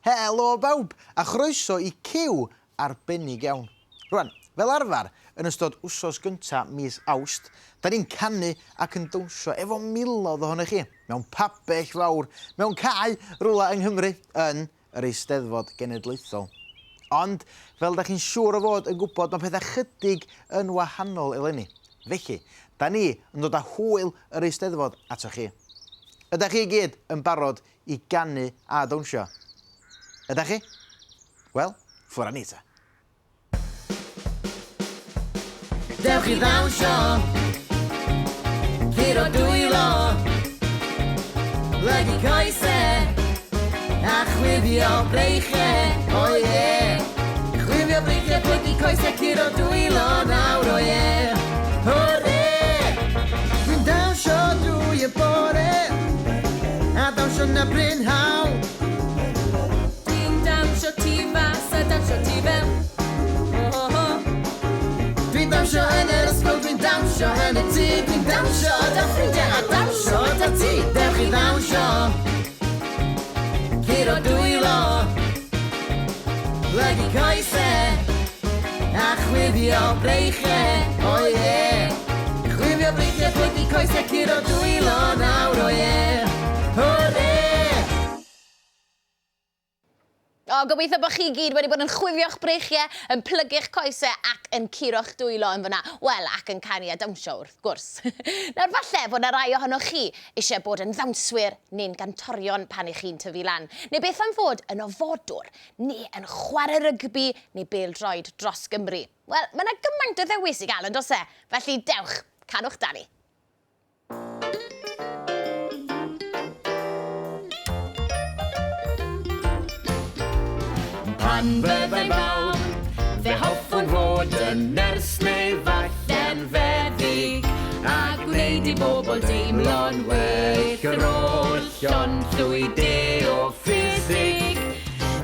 Helo bawb, a chroeso I Cyw arbennig iawn. Rwan, fel arfer, yn ystod wsos gynta mis Awst, da ni'n canu ac yn dawnsio efo miloedd ohonych chi, mewn pabell fawr, mewn cae rwla yng Nghymru, yn yr Eisteddfod Genedlaethol. Ond, fel da chi'n siŵr o fod yn gwybod, mae pethau chydig yn wahanol eleni. Felly, da ni yn dod â hwyl yr Eisteddfod atoch chi. Ydych chi gyd yn barod I ganu a dawnsio? Ydych chi? Wel, ffwr â ni ta. Dewch I ddawnsio, curo dwylo, lygu coesau, a chwifio breichau, o ie. Chwifio breichau, plygu coesau, curo dwylo nawr, o ie. Hwrre! Dwi'n dawnsio drwy y bore, a dawnsio na brynhaw. Dwi'n dawnsio tu fas a dawnsio tu fewn. Dwi'n dawnsio yn yr ysgol, dwi'n dawnsio yn y tŷ, dwi'n dawnsio da ffrindiau a dawnsio da ti. Dewch I ddawnsio, curo dwylo, lygu coesau, a chwifio breichau, o ie. Chwifio breichau, plygu coesau, curo dwylo nawr, o ie. Hwrre! O, gobeithio bod chi gyd wedi bod yn chwifio'ch breichiau, yn plygu'ch coesau ac yn curo'ch dwylo yn fyna. Wel, ac yn canu a dawnsio wrth gwrs. Nawr falle bod yna rai ohonoch chi eisiau bod yn ddawnswyr neu'n gantorion pan i'ch chi'n tyfu lan. Neu beth am fod yn ofodwr, neu yn chwarae rygbi, neu bêl-droed dros Gymru. Wel, mae yna gymaint o ddewis I gael yn dos e. Felly dewch, canwch da ni. Pan byddai'n fawr, fe hoffwn fod yn nyrs neu falle'n feddyg, a gwneud I bobl deimlo'n well yr holl ond llwy de o ffisig.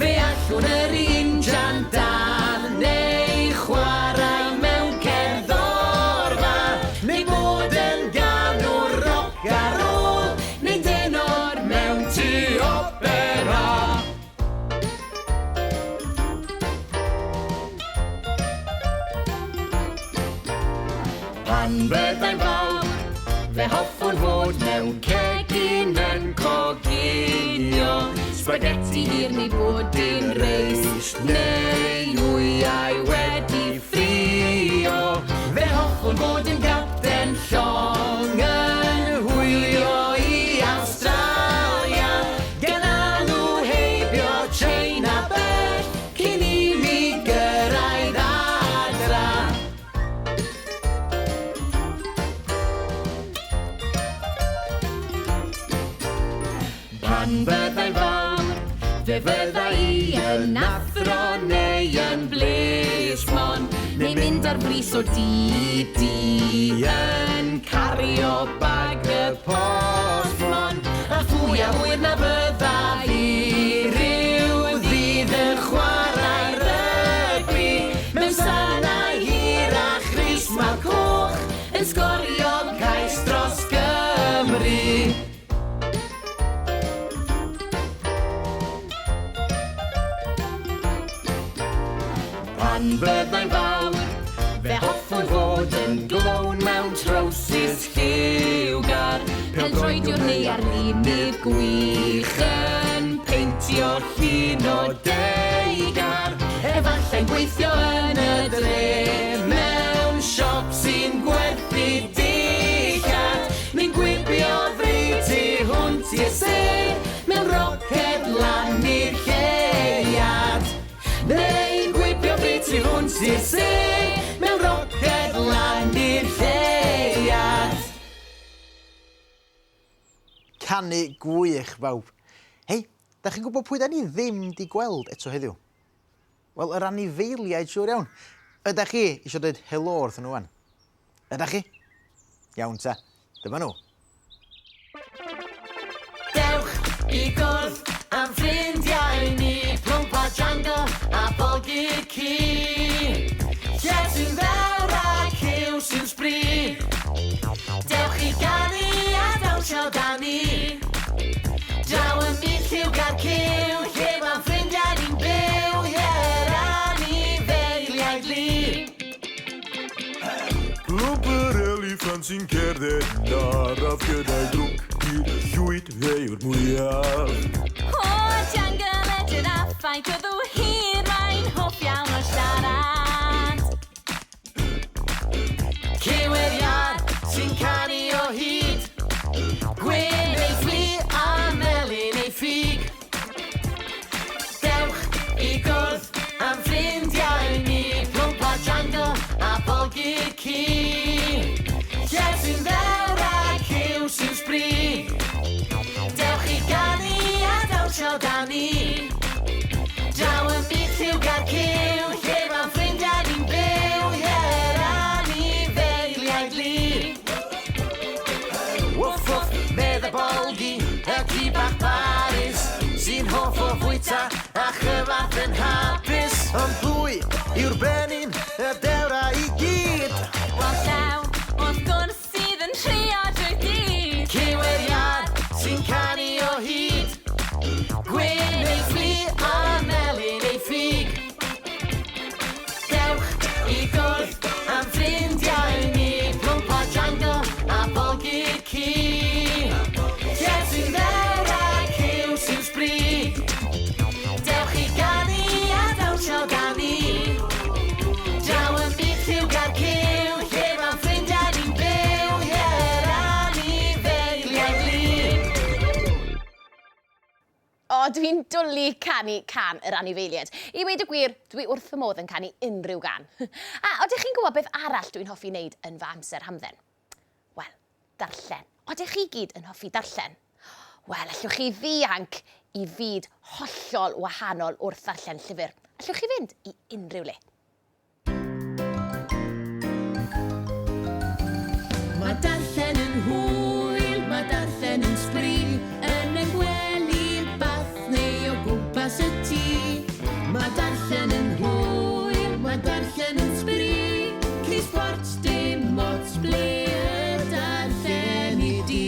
Fe allwn yr injan dan neu chwarae mewn cerddorfa, neu bod yn ganw roc a roll, neu denor mewn tŷ opera. Pan byddai'n fawr, fe hoffwn fod mewn cegin yn coginio, spaghetti hir neu bodyn reis, neu wyau wedi ffrio. Fe hoffwn fod yn gapten llong yn hwylio I Awstralia, gan alw heibio China bell, cyn I mi gyrraedd adra. Pan byddai'n fawr, fe fyddai I yn athro neu yn blismon, neu mynd ar bris o di yn cario bag y postmon. A fwy a hwyr na byddai I ryw ddydd yn chwarae rygbi, mewn sanau hir a chrismau coch, yn sgorio cais dros Gymru. Pan byddai'n fawr, fe hoffwn fod yn glown mewn trowsus lliwgar, pêl-droediwr neu arlunydd gwych yn peintio llun o deigar. Efallai'n gweithio yn y dre mewn siop sy'n gwerthu dillad, neu'n gwibio ddrud tu hwnt i'r sêr, mewn roced lan i'r lleuad. Neu'n gwibio ddrud tu hwnt i'r sêr, mewn roced lan i'r lleuad. Canu gwych bawb. Hei, da chi'n gwybod pwy da ni ddim di gweld eto heddiw? Wel, yr anifeiliaid siŵr iawn. Ydych chi eisiau dweud helo wrth nhw wan? Ydych chi? Iawn ta, dyma nhw. Dewch I gwrdd am ffrindiau ni, plwmpa jango a bolgi ci. Lle sy'n ddewr a cyw sy'n sbrin. Loper elefant sy'n cerdded araf gyda'i drwc i'r llwyd fe yw'r mwyaf. O, jungle y gyraffau, byddw hir rhain hoff iawn o siarad. Cyweriad sy'n canu o hyd, gwyn neu fflu a melyn neu ffug. Dewch i gwrdd am ffrindiau ni, plwmp a jungle a bolgyr ci. Lle sy'n ddewr a cyw sy'n sbri, dewch i ganu a dawnsio da ni. Draw yn byd lliw gar cyw, lle ma'n ffrindiau ni'n byw, hier anifeiliaid li. Wwff wwff, medda bolgi, y ci bach Paris, sy'n hoff o fwyta a chyfath yn hapus. Ond pwy yw'r brenin y dewra i gyd? Wel llaw, wrth gwrs sydd yn trio drwy dydd. Cyweriad sy'n canu o hyd, gwyn neu fflu a melyn neu ffug. Dewch i gwrdd am ffrindiau ni, plwmp a jungle a bolgyr ci. Lle sy'n ddewr a cyw sy'n sbri, dewch i ganu a dawnsio da ni. Draw yn byd lliw gar cyw, lle ma'n ffrindiau ni'n byw, hier anifeiliaid li. O, dwi'n dwlu canu can yr anifeiliaid. I weid y gwir, dwi wrth fy modd yn canu unrhyw gan. A, oeddech chi'n gwybod beth arall dwi'n hoffi wneud yn fy amser hamdden? Wel, darllen. Oeddech chi gyd yn hoffi darllen? Wel, allwch chi ddianc i fyd hollol wahanol wrth darllen llyfr. Allwch chi fynd i unrhyw le. Mae darllen yn hwyl, mae darllen yn sbrin, yn y gwely bath neu o gwmpas y tŷ. Mae darllen yn hwyl, mae darllen yn sbrin, cris sport dim ots ble y darllen i di.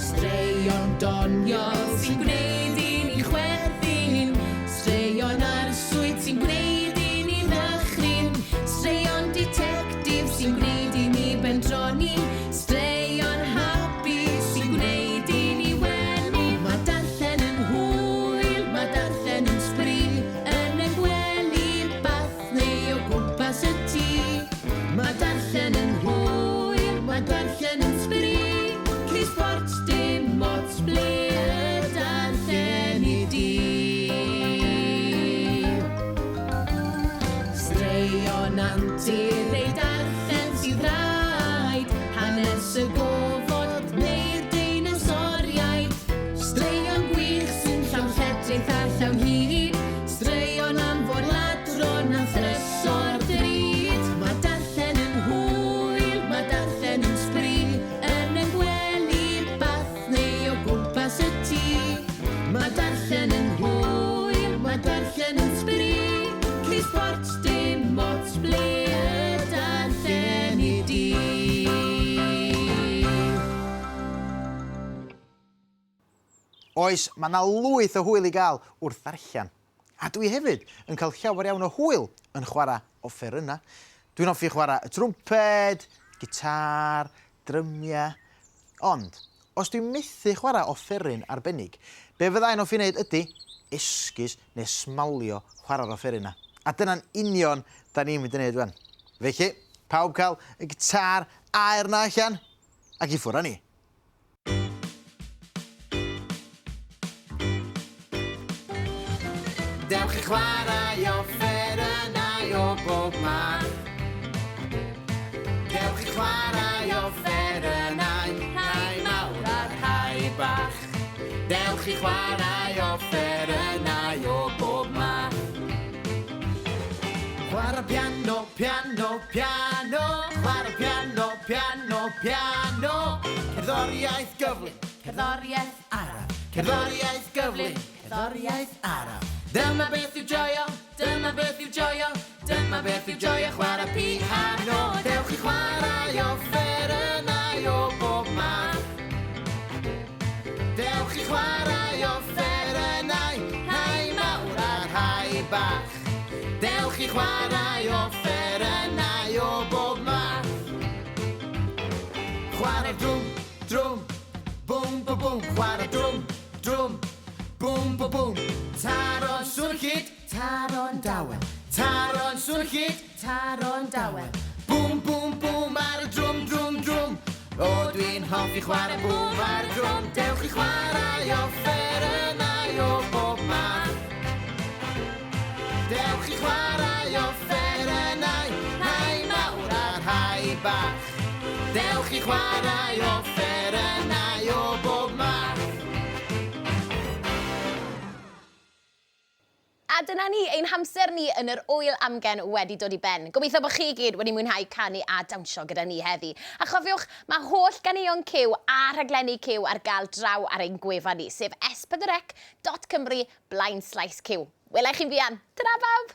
Straeon donio sy'n gwneud i ni chwerthin, straeon arswyd sy'n gwneud i ni ddechryn, straeon detective sy'n gwneud i ni bendroni, straeon happy sy'n gwneud i ni wenu. Mae darllen yn hwyl, mae darllen yn sbrin, yn y gwely bath neu o gwmpas y tŷ. Mae darllen yn hwyl, mae darllen yn sbrin, cris sport dim ots ble y darllen i di. Straeon antur ei darllen sydd rhaid, hanes y gofod neu'r deinosoriaid. Straeon gwych sy'n llawn lledrith a llawn hyd, straeon am fod ladron a thresor drud. Mae darllen yn hwyl, mae darllen yn sbrin, yn y gwely bath neu o gwmpas y tŷ. Mae darllen yn hwyl, mae darllen yn sbrin, cris sport dim ots ble y darllen i di. Oes, mae yna lwyth o hwyl i gael wrth ddarllen. A dwi hefyd yn cael llawer iawn o hwyl yn chwarae offeryna. Dwi'n hoffi chwarae y trwmped, gitar, drymiau. Ond, os dwi'n methu chwarae offeryn arbennig, be fyddai'n hoffi wneud ydy esgus neu smalio chwarae'r offeryna. A dyna'n union da ni'n mynd i wneud wan. Felly, pawb cael y gitar aer na allan, ac i ffwrdd â ni. Dewch i chwarae offerynnau o bob math. Dewch i chwarae offerynnau, rhai mawr a rhai bach. Dewch i chwarae offerynnau o bob math. Chwarae piano, piano, piano. Chwarae piano, piano, piano. Cerddoriaeth gyflym, cerddoriaeth araf. Cerddoriaeth gyflym, cerddoriaeth araf. Dyma beth yw joio, dyma beth yw joio, dyma beth yw joio chwarae piano. Dewch i chwarae offerynnau o bob math. Dewch i chwarae offerynnau, rhai mawr a rhai bach. Dewch Dewch i chwarae offerynnau o bob math. Chwarae drwm, drwm, bwm, bwm, bwm. Chwarae drwm, drwm, bwm, bwm, bwm. Taro'n sŵn chyd, taro'n dawen. Taro'n sŵn chyd, taro'n dawen. Bwm, bwm, bwm ar y drwm, drwm, drwm. O, dwi'n hoffi chwarae bwm ar y drwm. Dewch i chwarae offerynnau o bob math. Dewch i chwarae offerynnau, hai mawr a'r hai bach. Dewch i chwarae offerynnau o bob math. A dyna ni, ein hamser ni yn yr hwyl amgen wedi dod i ben. Gobeithio bod chi gyd wedi mwynhau canu a dawnsio gyda ni heddi. A chofiwch, mae holl ganeuon Cyw a rhaglenni Cyw ar gael draw ar ein gwefan ni, sef eisteddfod.cymru/Cyw. Welai chi'n fian. Dyna bawb!